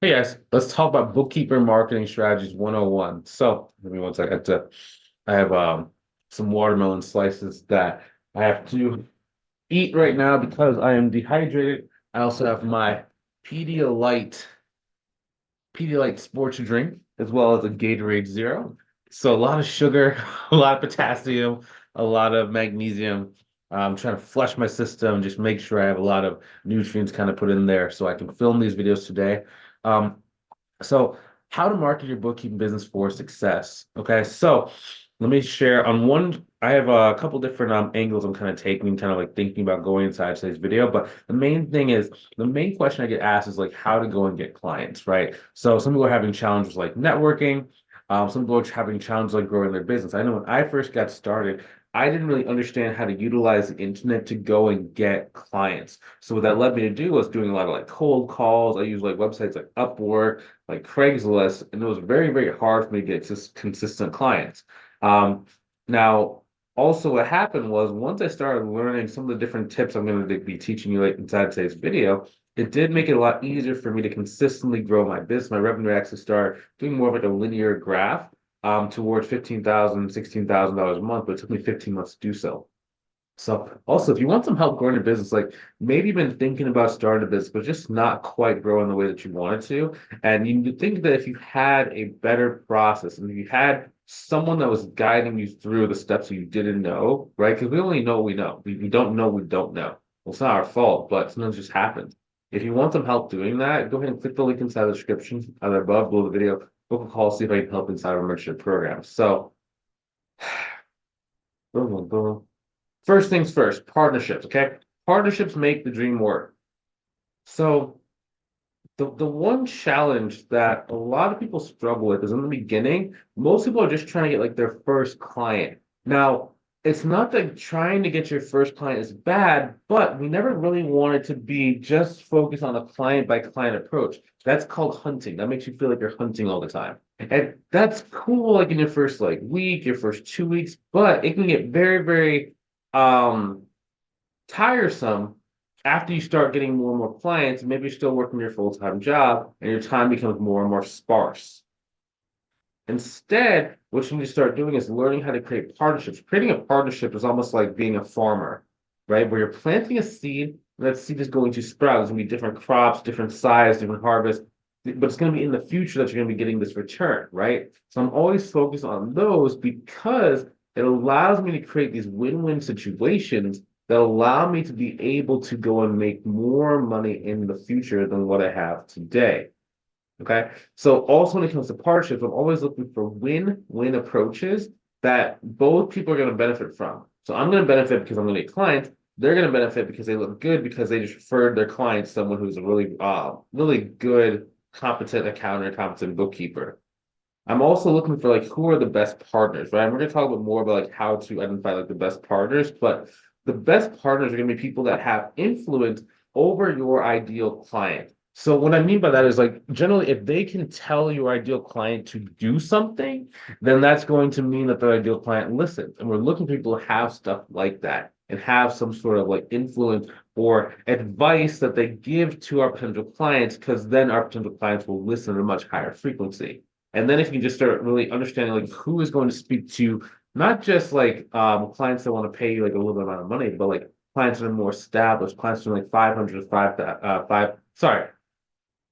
Hey guys, let's talk about bookkeeper marketing strategies 101. So, give me one second I have some watermelon slices that I have to eat right now because I am dehydrated. I also have my Pedialyte Pedialyte sports drink as well as a Gatorade Zero. So a lot of sugar, a lot of potassium, a lot of magnesium. I'm trying to flush my system, just make sure I have a lot of nutrients kind of put in there so I can film these videos today. Um, so, how to market your bookkeeping business for success. Okay, so let me share on one. I have a couple different angles I'm kind of taking, kind of like thinking about going inside today's video. But the main thing is the main question I get asked is like how to go and get clients, right? So some people are having challenges like networking. Some people are having challenges like growing their business. I know when I first got started, I didn't really understand how to utilize the internet to go and get clients. So what that led me to do was doing a lot of like cold calls. I use like websites like Upwork, like Craigslist, and it was very, very hard for me to get just consistent clients. Um, Now, also what happened was once I started learning some of the different tips I'm going to be teaching you like inside today's video, it did make it a lot easier for me to consistently grow my business. My revenue actually started doing more of like a linear graph towards $15,000, $16,000 a month, but it took me 15 months to do so. So also, if you want some help growing your business, like maybe you've been thinking about starting a business, but just not quite growing the way that you wanted to, and you think that if you had a better process and if you had someone that was guiding you through the steps that you didn't know, right? Because we only know what we know. We don't know we don't know. Well, it's not our fault, but sometimes it just happens. If you want some help doing that, go ahead and click the link inside the description, either above, below the video, book a call, see if I can help inside our membership program. So, boom, boom, boom. First things first, partnerships, okay? Partnerships make the dream work. So the one challenge that a lot of people struggle with is in the beginning, most people are just trying to get like their first client. Now, it's not that trying to get your first client is bad, but we never really want it to be just focused on a client by client approach. That's called hunting. That makes you feel like you're hunting all the time. And that's cool like in your first like week, your first 2 weeks, but it can get very, very um tiresome after you start getting more and more clients. Maybe you're still working your full-time job and your time becomes more and more sparse. Instead, what you need to start doing is learning how to create partnerships. Creating a partnership is almost like being a farmer, right? Where you're planting a seed, and that seed is going to sprout. There's going to be different crops, different size, different harvests, but it's going to be in the future that you're going to be getting this return, right? So I'm always focused on those because it allows me to create these win-win situations that allow me to be able to go and make more money in the future than what I have today. Okay. So also when it comes to partnerships, I'm always looking for win-win approaches that both people are going to benefit from. So I'm going to benefit because I'm going to get clients. They're going to benefit because they look good because they just referred their clients someone who's a really, really good, competent accountant, competent bookkeeper. I'm also looking for like who are the best partners, right? And we're going to talk about more about like how to identify like the best partners, but the best partners are going to be people that have influence over your ideal client. So what I mean by that is like generally if they can tell your ideal client to do something, then that's going to mean that their ideal client listens. And we're looking for people to have stuff like that and have some sort of like influence or advice that they give to our potential clients, because then our potential clients will listen at a much higher frequency. And then if you just start really understanding like who is going to speak to not just like clients that want to pay you like a little bit amount of money, but like clients that are more established, clients that are like 500 to 5, sorry,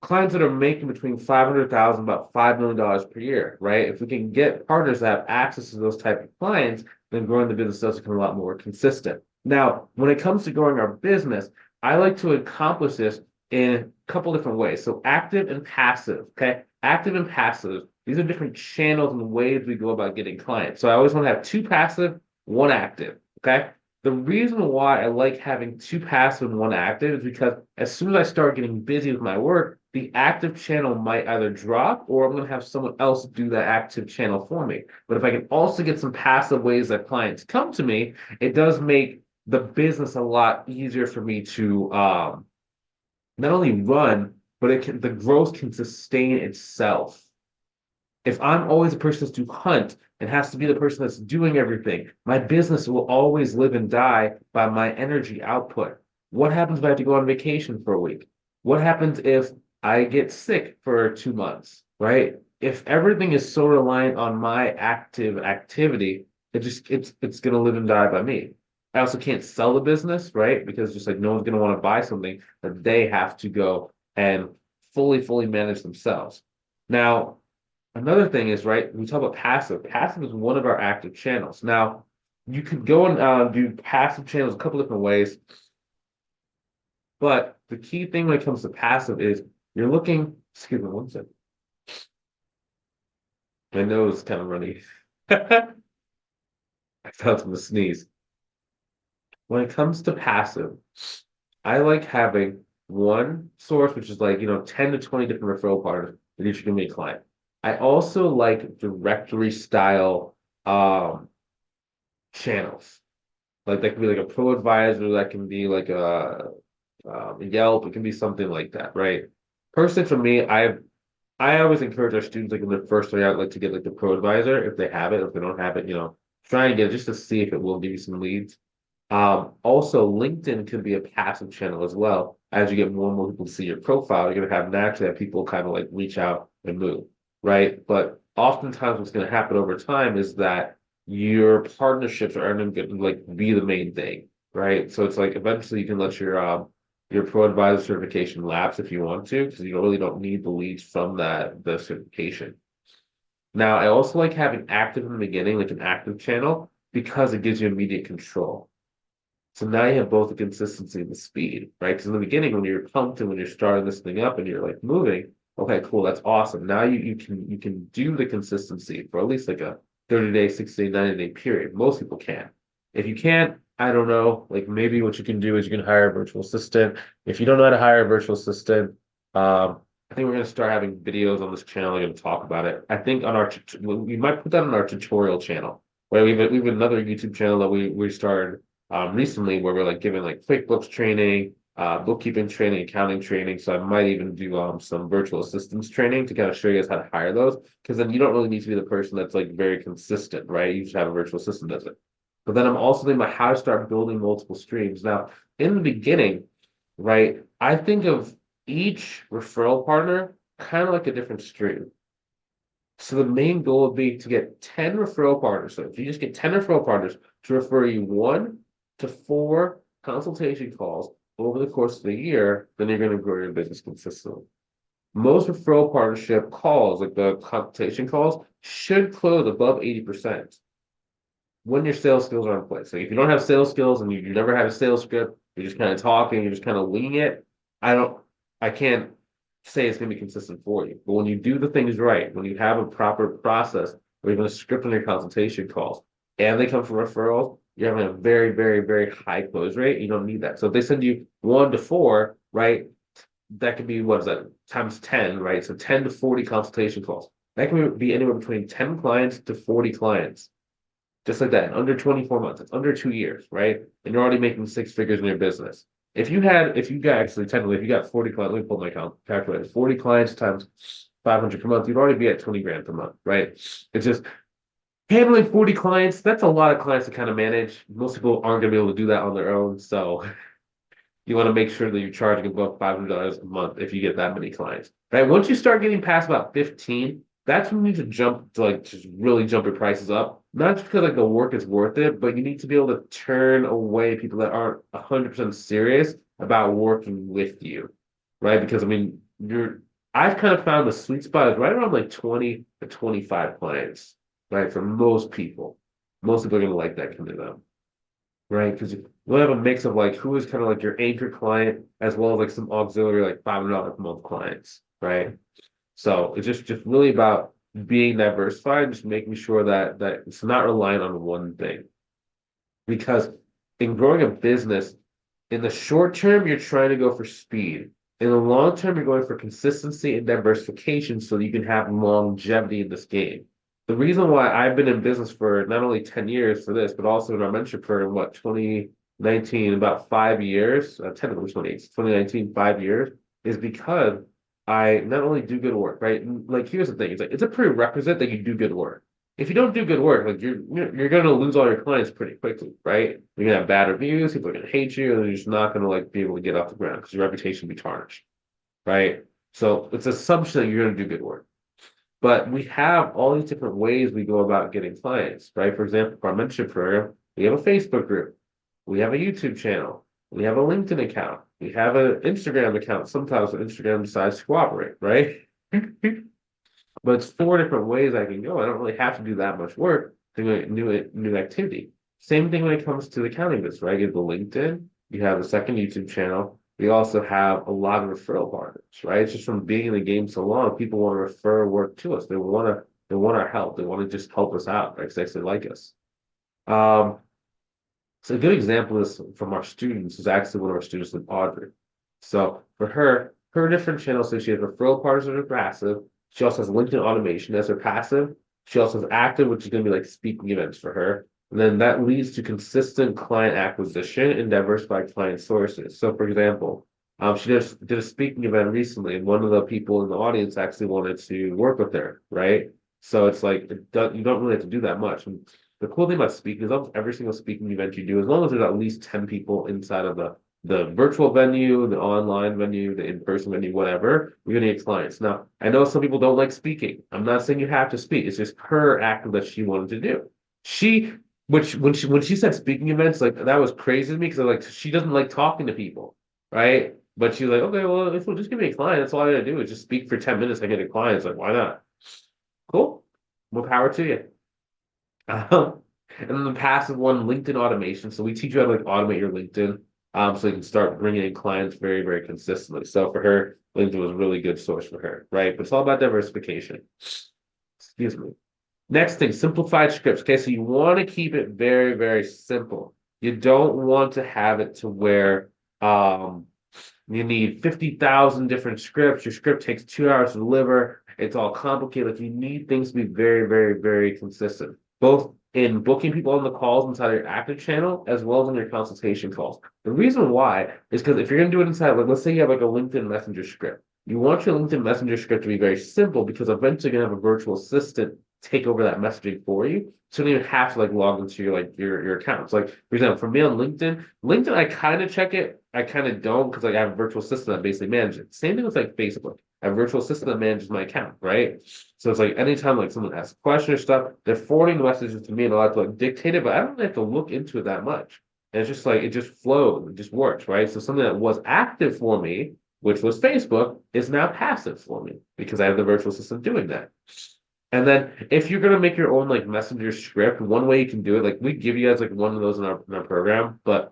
clients that are making between 500,000 about $5 million per year, right? If we can get partners that have access to those type of clients, then growing the business does become a lot more consistent. Now, when it comes to growing our business, I like to accomplish this in a couple different ways. So active and passive, okay? Active and passive. These are different channels and ways we go about getting clients. So I always want to have two passive, one active, okay? The reason why I like having two passive and one active is because as soon as I start getting busy with my work, the active channel might either drop or I'm going to have someone else do that active channel for me. But if I can also get some passive ways that clients come to me, it does make the business a lot easier for me to not only run, but the growth can sustain itself. If I'm always the person that's to hunt and has to be the person that's doing everything, my business will always live and die by my energy output. What happens if I have to go on vacation for a week? What happens if I get sick for 2 months, right? If everything is so reliant on my active activity, it's gonna live and die by me. I also can't sell the business, right? Because just like no one's gonna want to buy something that they have to go and fully manage themselves. Now, another thing is, right, we talk about passive. Passive is one of our active channels. Now, you could go and do passive channels a couple different ways, but the key thing when it comes to passive is you're looking, excuse me one second. My nose is kind of runny. I felt him to sneeze. When it comes to passive, I like having one source, which is like, 10 to 20 different referral partners that each can be a client. I also like directory style channels. Like that could be like a pro advisor, that can be like a Yelp, it can be something like that, right? Personally, for me, I always encourage our students like in their first year out, like to get like the pro advisor if they have it. If they don't have it, try and get it just to see if it will give you some leads. Also, LinkedIn can be a passive channel as well. As you get more and more people to see your profile, you're gonna have naturally that people kind of like reach out and move, right? But oftentimes, what's gonna happen over time is that your partnerships are going to like be the main thing, right? So it's like eventually you can let your pro advisor certification lapse if you want to, because you really don't need the leads from the certification. Now, I also like having active in the beginning, like an active channel, because it gives you immediate control. So now you have both the consistency and the speed, right? Because in the beginning, when you're pumped and when you're starting this thing up and you're like moving, okay, cool, that's awesome. Now you can do the consistency for at least like a 30-day, 60-day, 90-day period. Most people can. If you can't, I don't know, like maybe what you can do is you can hire a virtual assistant. If you don't know how to hire a virtual assistant, I think we're going to start having videos on this channel. We're going to talk about it. I think we might put that on our tutorial channel. Where we have another YouTube channel that we started recently where we're like giving like QuickBooks training, bookkeeping training, accounting training. So I might even do some virtual assistants training to kind of show you guys how to hire those. Because then you don't really need to be the person that's like very consistent, right? You just have a virtual assistant does it. But then I'm also thinking about how to start building multiple streams. Now, in the beginning, right, I think of each referral partner kind of like a different stream. So the main goal would be to get 10 referral partners. So if you just get 10 referral partners to refer you 1 to 4 consultation calls over the course of the year, then you're going to grow your business consistently. Most referral partnership calls, like the consultation calls, should close above 80% when your sales skills are in place. So if you don't have sales skills and you never had a sales script, you're just kind of talking, you're just kind of winging it, I can't say it's going to be consistent for you. But when you do the things right, when you have a proper process or even a script on your consultation calls, and they come from referrals, you're having a very high close rate. You don't need that. So if they send you 1 to 4, right, that could be what is that times 10, right? So 10 to 40 consultation calls. That can be anywhere between 10 clients to 40 clients. Just like that, in under 24 months, it's under 2 years, right? And you're already making 6 figures in your business. If you got actually technically, if you got 40 clients, let me pull my calculator, 40 clients times 500 per month, you'd already be at 20 grand per month, right? It's just handling 40 clients, that's a lot of clients to kind of manage. Most people aren't going to be able to do that on their own. So you want to make sure that you're charging above $500 a month if you get that many clients, right? Once you start getting past about 15, that's when you need to jump to like just really jump your prices up. Not just because like the work is worth it, but you need to be able to turn away people that aren't 100% serious about working with you, right? Because I mean, I've kind of found the sweet spot is right around like 20 to 25 clients, right? For most people, most people are going to like that kind of them, right? Because you'll have a mix of like who is kind of like your anchor client as well as like some auxiliary like $500 a month clients, right? So it's just really about being diversified, just making sure that it's not relying on one thing. Because in growing a business, in the short term, you're trying to go for speed. In the long term, you're going for consistency and diversification so that you can have longevity in this game. The reason why I've been in business for not only 10 years for this, but also in our mentorship for what, 2019, about 5 years, technically 2019, 5 years, is because I not only do good work, right? Like here's the thing, it's a prerequisite that you do good work. If you don't do good work, like you're gonna lose all your clients pretty quickly, right? You're gonna have bad reviews, people are gonna hate you, and you're just not gonna like be able to get off the ground because your reputation will be tarnished, right? So it's assumption that you're going to do good work. But we have all these different ways we go about getting clients, right? For example, for our mentorship program, we have a Facebook group, we have a YouTube channel, we have a LinkedIn account, we have an Instagram account. Sometimes Instagram decides to cooperate, right? But it's four different ways I can go. I don't really have to do that much work to do a new activity. Same thing when it comes to the accounting business, right? You have the LinkedIn, you have a second YouTube channel. We also have a lot of referral partners, right? It's just from being in the game so long, people want to refer work to us. They want our help. They want to just help us out, right? Because they like us. Um, so a good example is from our students is actually one of our students with Audrey. So for her different channels, so she has referral partners that are passive. She also has LinkedIn automation as her passive. She also has active, which is going to be like speaking events for her. And then that leads to consistent client acquisition and diversified client sources. So for example, she just did a speaking event recently, and one of the people in the audience actually wanted to work with her, right? So it's like you don't really have to do that much. And the cool thing about speaking is almost every single speaking event you do, as long as there's at least 10 people inside of the virtual venue, the online venue, the in-person venue, whatever, you're gonna get clients. Now, I know some people don't like speaking. I'm not saying you have to speak. It's just her act that she wanted to do. She, which when she said speaking events, like that was crazy to me because like she doesn't like talking to people, right? But she's like, okay, well, if we'll just give me a client, that's all I gotta do is just speak for 10 minutes. I get a client. It's like, why not? Cool. More power to you. And then the passive one, LinkedIn automation. So we teach you how to like automate your LinkedIn, so you can start bringing in clients very, very consistently. So for her, LinkedIn was a really good source for her, right? But it's all about diversification. Excuse me. Next thing, simplified scripts. Okay, so you want to keep it very, very simple. You don't want to have it to where you need 50,000 different scripts. Your script takes 2 hours to deliver. It's all complicated. Like you need things to be very, very, very consistent, both in booking people on the calls inside your active channel as well as on your consultation calls. The reason why is because if you're going to do it inside, like let's say you have like a LinkedIn Messenger script, you want your LinkedIn Messenger script to be very simple because eventually you're going to have a virtual assistant take over that messaging for you. So you don't even have to like log into your accounts. Like for example, for me on LinkedIn, I kind of check it. I kind of don't because like I have a virtual assistant that basically manages it. Same thing with like Facebook. I have a virtual assistant that manages my account, right? So it's like anytime like someone asks a question or stuff, they're forwarding the messages to me and I have to like dictate it, but I don't really have to look into it that much. And it's just like it just flows, it just works, right? So something that was active for me, which was Facebook, is now passive for me because I have the virtual assistant doing that. And then if you're gonna make your own like messenger script, one way you can do it, like we give you guys like one of those in our program, but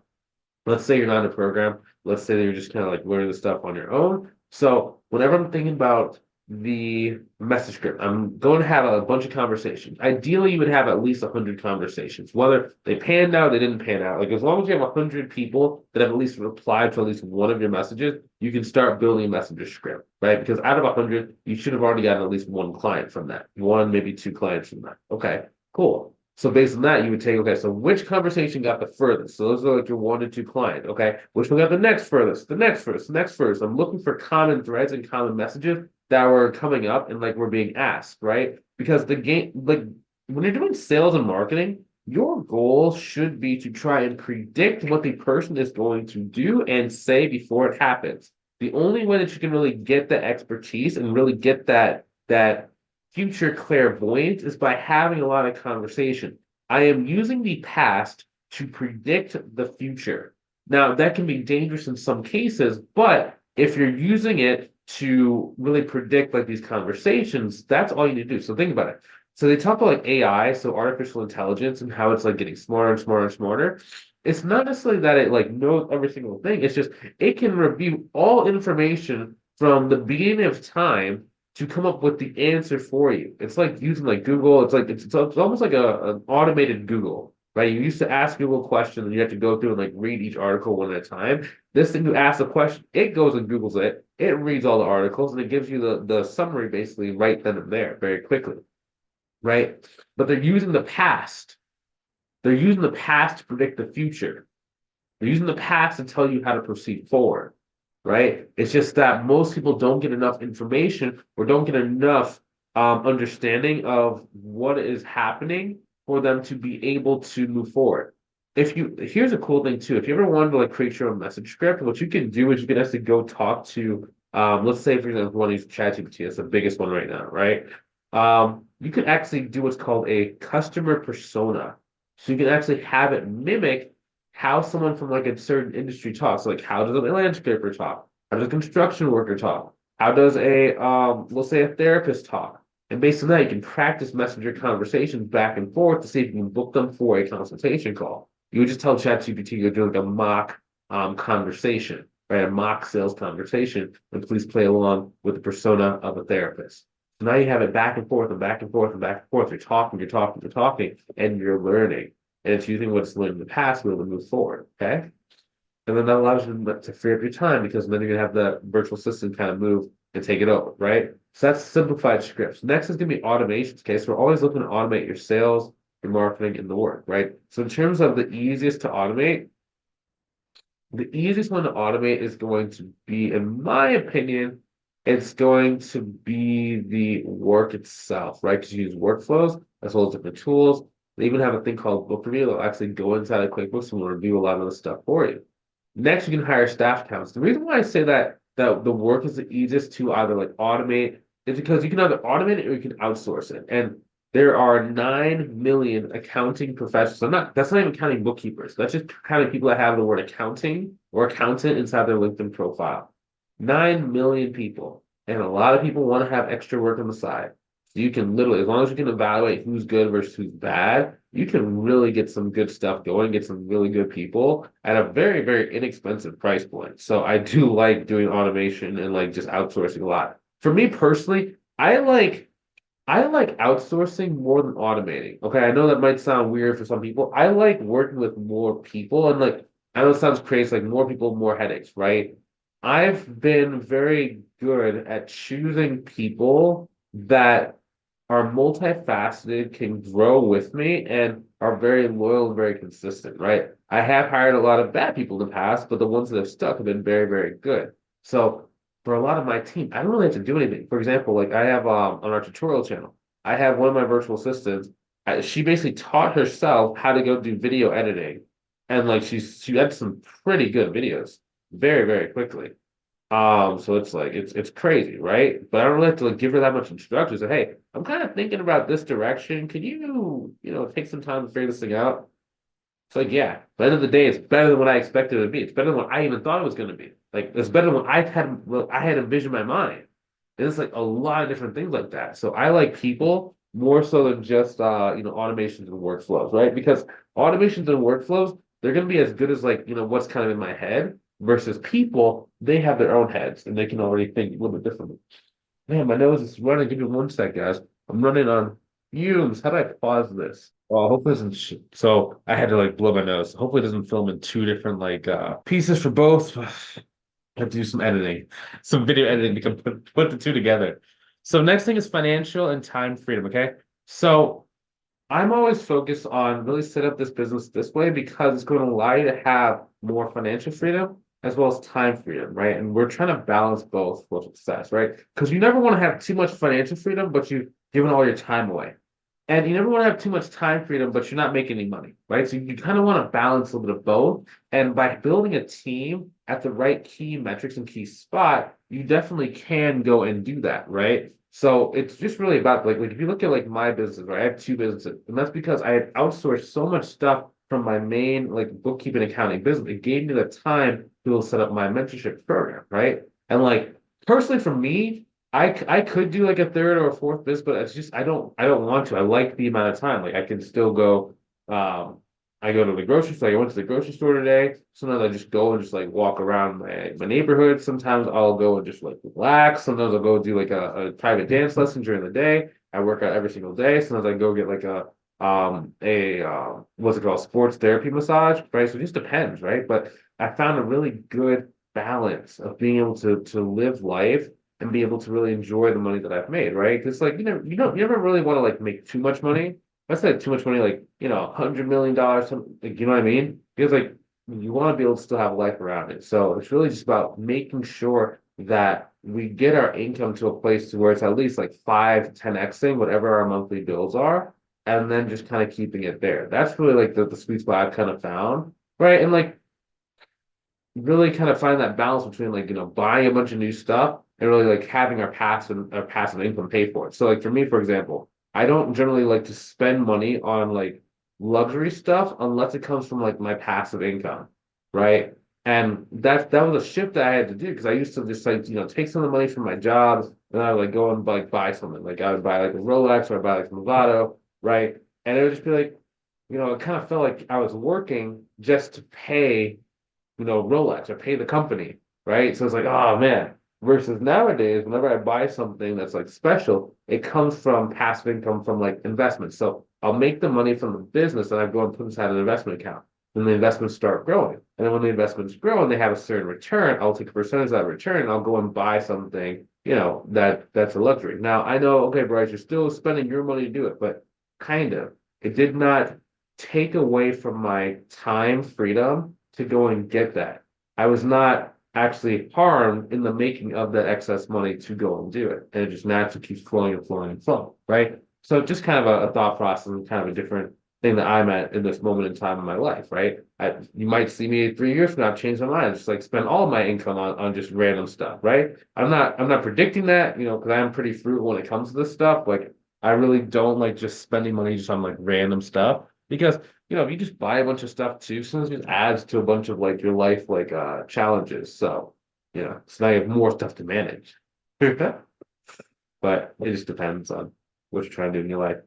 let's say you're not in a program. Let's say that you're just kind of like learning the stuff on your own. So whenever I'm thinking about the message script, I'm going to have a bunch of conversations. Ideally, you would have at least 100 conversations, whether they panned out, they didn't pan out. Like as long as you have 100 people that have at least replied to at least one of your messages, you can start building a messenger script, right? Because out of 100, you should have already gotten at least one client from that, one, maybe two clients from that. Okay, cool. So based on that, you would take, okay, so which conversation got the furthest? So those are like your one to two client. Okay. Which one got the next furthest, the next furthest, the next furthest. I'm looking for common threads and common messages that were coming up and like were being asked, right? Because the game, like when you're doing sales and marketing, your goal should be to try and predict what the person is going to do and say before it happens. The only way that you can really get the expertise and really get that future clairvoyance is by having a lot of conversation. I am using the past to predict the future. Now, that can be dangerous in some cases, but if you're using it to really predict like these conversations, that's all you need to do. So think about it. So they talk about like AI, so artificial intelligence, and how it's like getting smarter and smarter and smarter. It's not necessarily that it like knows every single thing. It's just it can review all information from the beginning of time to come up with the answer for you. It's like using like Google. It's like it's almost like an automated Google, right? You used to ask Google questions and you have to go through and like read each article one at a time. This thing you ask a question, it goes and Googles it, it reads all the articles and it gives you the summary basically right then and there very quickly, right? But they're using the past. They're using the past to predict the future. They're using the past to tell you how to proceed forward, right? It's just that most people don't get enough information or don't get enough understanding of what is happening for them to be able to move forward. If you Here's a cool thing too. If you ever wanted to like create your own message script, what you can do is you can actually go talk to Let's say, for example, one use ChatGPT, that's the biggest one right now, right? You could actually do what's called a customer persona. So you can actually have it mimic how someone from like a certain industry talks. So, like, how does a landscaper talk? How does a construction worker talk? How does a let's say a therapist talk? And based on that, you can practice messenger conversations back and forth to see if you can book them for a consultation call. You would just tell ChatGPT you're doing like a mock conversation, right? A mock sales conversation, and please play along with the persona of a therapist. So now you have it back and forth and back and forth and back and forth. You're talking, you're talking, you're talking, and you're learning. And it's using what's learned in the past to be able to move forward. Okay. And then that allows you to free up your time because then you're gonna have the virtual assistant kind of move and take it over, right? So that's simplified scripts. Next is gonna be automations. Okay, so we're always looking to automate your sales, your marketing, and the work, right? So in terms of the easiest to automate, the easiest one to automate is going to be, in my opinion, it's going to be the work itself, right? Because you use workflows as well as different tools. They even have a thing called Book Review that'll actually go inside of QuickBooks and will review a lot of the stuff for you. Next, you can hire staff accounts. The reason why I say that the work is the easiest to either like automate is because you can either automate it or you can outsource it. And there are 9 million accounting professionals. That's not even counting bookkeepers. That's just counting people that have the word accounting or accountant inside their LinkedIn profile. 9 million people. And a lot of people want to have extra work on the side. So you can literally, as long as you can evaluate who's good versus who's bad, you can really get some good stuff going, get some really good people at a very, very inexpensive price point. So I do like doing automation and like just outsourcing a lot. For me personally, I like outsourcing more than automating. Okay, I know that might sound weird for some people. I like working with more people and like I know it sounds crazy, like more people, more headaches, right? I've been very good at choosing people that are multifaceted, can grow with me, and are very loyal and very consistent, right? I have hired a lot of bad people in the past, but the ones that have stuck have been very, very good. So for a lot of my team, I don't really have to do anything. For example, like I have on our tutorial channel, I have one of my virtual assistants. She basically taught herself how to go do video editing, and like she had some pretty good videos very, very quickly. So it's like it's crazy, right? But I don't really have to like give her that much instruction. Say, hey, I'm kind of thinking about this direction. Can you take some time to figure this thing out? It's like, yeah, at the end of the day, it's better than what I expected it to be. It's better than what I even thought it was going to be. Like, it's better than what I had envisioned in my mind. And it's like a lot of different things like that. So I like people more so than just automations and workflows, right? Because automations and workflows, they're going to be as good as like, what's kind of in my head versus people, they have their own heads and they can already think a little bit differently. Man, my nose is running. Give me one sec, guys. I'm running on fumes. How do I pause this? Well, hopefully it doesn't. So I had to like blow my nose. Hopefully it doesn't film in two different like pieces for both. I have to do some editing, some video editing to put the two together. So next thing is financial and time freedom. Okay, so I'm always focused on really set up this business this way because it's going to allow you to have more financial freedom as well as time freedom, right? And we're trying to balance both for success, right? Because you never want to have too much financial freedom, but you've given all your time away. And you never want to have too much time freedom, but you're not making any money, right? So you kind of want to balance a little bit of both. And by building a team at the right key metrics and key spot, you definitely can go and do that, right? So it's just really about like if you look at like my business, right? I have two businesses, and that's because I had outsourced so much stuff from my main like bookkeeping accounting business. It gave me the time to be able to set up my mentorship program, right? And like personally for me, I could do like a third or a fourth business, but it's just I don't want to. I like the amount of time. Like I can still go I go to the grocery store. Like, I went to the grocery store today. Sometimes I just go and just like walk around my neighborhood. Sometimes I'll go and just like relax. Sometimes I'll go do like a private dance lesson during the day. I work out every single day. Sometimes I go get like a what's it called, sports therapy massage, right? So it just depends, right? But I found a really good balance of being able to live life and be able to really enjoy the money that I've made, right? Because like you never really want to like make too much money. I said too much money, like $100 million, something like you know what I mean? Because like you want to be able to still have life around it. So it's really just about making sure that we get our income to a place to where it's at least like 5 to 10xing whatever our monthly bills are, and then just kind of keeping it there. That's really like the sweet spot I've kind of found, right? And like really kind of find that balance between like buying a bunch of new stuff and really like having our passive income pay for it. So like for me, for example, I don't generally like to spend money on like luxury stuff unless it comes from like my passive income, right? And that was a shift that I had to do because I used to just like, take some of the money from my jobs and I would like go and like buy something. Like I would buy like a Rolex or I'd buy like a Movado, right? And it would just be like, it kind of felt like I was working just to pay, Rolex or pay the company, right? So it's like, oh man. Versus nowadays, whenever I buy something that's like special, it comes from passive income from like investments. So I'll make the money from the business and I go and put inside an investment account. Then the investments start growing. And then when the investments grow and they have a certain return, I'll take a percentage of that return and I'll go and buy something, that's a luxury. Now I know, okay, Bryce, you're still spending your money to do it, but kind of. It did not take away from my time freedom to go and get that. I was not actually harmed in the making of that excess money to go and do it. And it just naturally keeps flowing and flowing and flowing, right? So just kind of a thought process and kind of a different thing that I'm at in this moment in time in my life, right? You might see me 3 years from now change my mind, just like spend all my income on just random stuff, right? I'm not predicting that, because I am pretty frugal when it comes to this stuff. Like I really don't like just spending money just on like random stuff because if you just buy a bunch of stuff too, sometimes it just adds to a bunch of like your life like challenges. So, so now you have more stuff to manage. But it just depends on what you're trying to do in your life.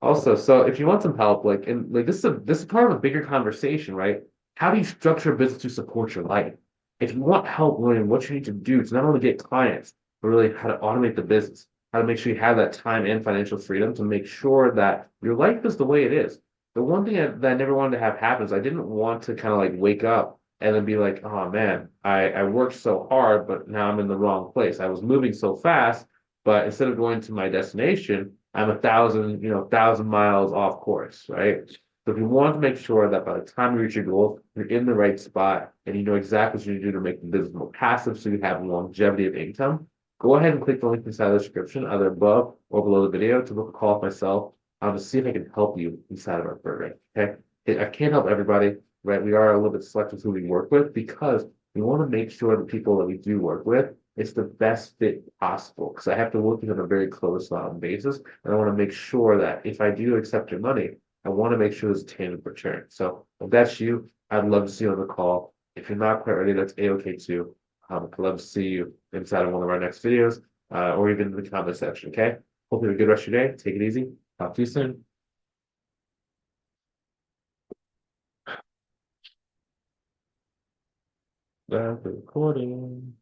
Also, so if you want some help, like and like this is part of a bigger conversation, right? How do you structure a business to support your life? If you want help learning what you need to do to not only get clients, but really how to automate the business, how to make sure you have that time and financial freedom to make sure that your life is the way it is. The one thing that I never wanted to have happen is I didn't want to kind of like wake up and then be like, oh man, I worked so hard, but now I'm in the wrong place. I was moving so fast, but instead of going to my destination, I'm 1,000 miles off course, right? So if you want to make sure that by the time you reach your goal, you're in the right spot and you know exactly what you need to do to make the business more passive so you have longevity of income, go ahead and click the link inside the description, either above or below the video to book a call with myself to see if I can help you inside of our program. Okay. I can't help everybody, right? We are a little bit selective who we work with because we want to make sure the people that we do work with, it's the best fit possible. Because I have to work with them on a very close basis. And I want to make sure that if I do accept your money, I want to make sure there's a tangible return. So if that's you, I'd love to see you on the call. If you're not quite ready, that's a-okay too. I'd love to see you inside of one of our next videos, or even in the comment section. Okay. Hope you have a good rest of your day. Take it easy. Talk to you soon. The recording.